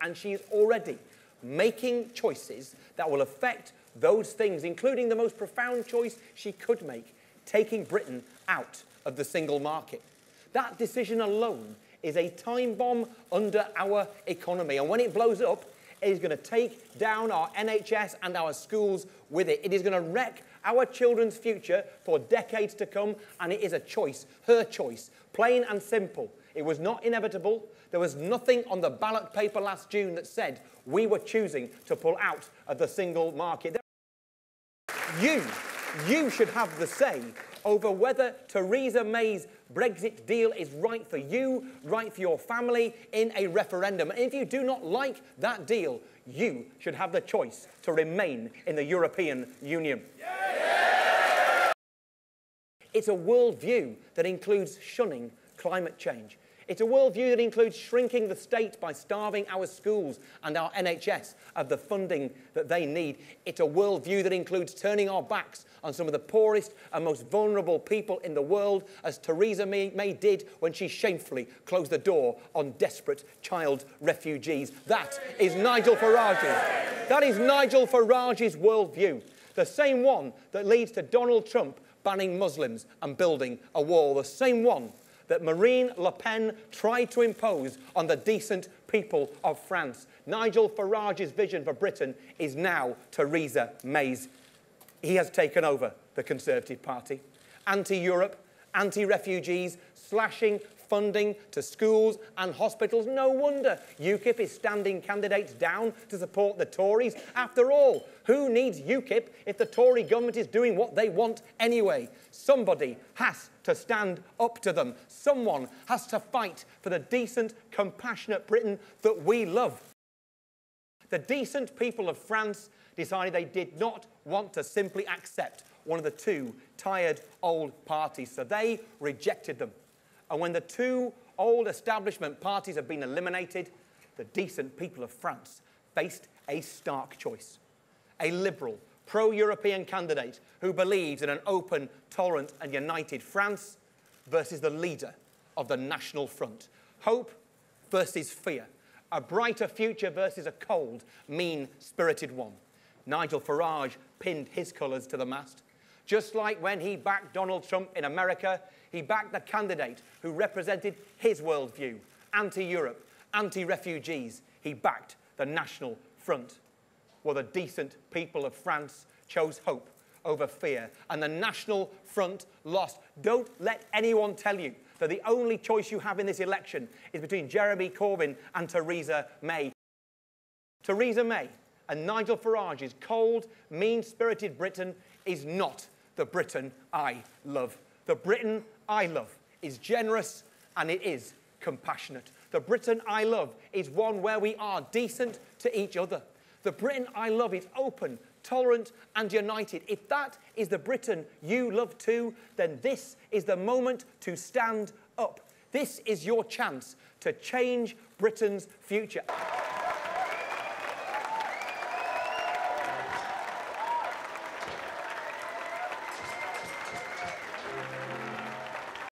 and she is already making choices that will affect those things, including the most profound choice she could make, taking Britain out of the single market. That decision alone is a time bomb under our economy, and when it blows up, it is going to take down our NHS and our schools with it. It is going to wreck our children's future for decades to come, and it is a choice, her choice, plain and simple. It was not inevitable. There was nothing on the ballot paper last June that said we were choosing to pull out of the single market. You should have the say over whether Theresa May's Brexit deal is right for you, right for your family, in a referendum. And if you do not like that deal, you should have the choice to remain in the European Union. Yeah! It's a worldview that includes shunning climate change. It's a worldview that includes shrinking the state by starving our schools and our NHS of the funding that they need. It's a worldview that includes turning our backs on some of the poorest and most vulnerable people in the world, as Theresa May did when she shamefully closed the door on desperate child refugees. That is Nigel Farage's. That is Nigel Farage's worldview. The same one that leads to Donald Trump banning Muslims and building a wall. The same one that Marine Le Pen tried to impose on the decent people of France. Nigel Farage's vision for Britain is now Theresa May's. He has taken over the Conservative Party. Anti-Europe, anti-refugees, slashing funding to schools and hospitals. No wonder UKIP is standing candidates down to support the Tories. After all, who needs UKIP if the Tory government is doing what they want anyway? Somebody has to stand up to them. Someone has to fight for the decent, compassionate Britain that we love. The decent people of France decided they did not want to simply accept one of the two tired old parties, so they rejected them. And when the two old establishment parties have been eliminated, the decent people of France faced a stark choice. A liberal, pro-European candidate who believes in an open, tolerant and united France versus the leader of the National Front. Hope versus fear. A brighter future versus a cold, mean-spirited one. Nigel Farage pinned his colours to the mast. Just like when he backed Donald Trump in America, he backed the candidate who represented his worldview, anti-Europe, anti-refugees. He backed the National Front. Well, the decent people of France chose hope over fear, and the National Front lost. Don't let anyone tell you that the only choice you have in this election is between Jeremy Corbyn and Theresa May. Theresa May and Nigel Farage's cold, mean-spirited Britain is not the Britain I love. The Britain I love is generous and it is compassionate. The Britain I love is one where we are decent to each other. The Britain I love is open, tolerant and united. If that is the Britain you love too, then this is the moment to stand up. This is your chance to change Britain's future.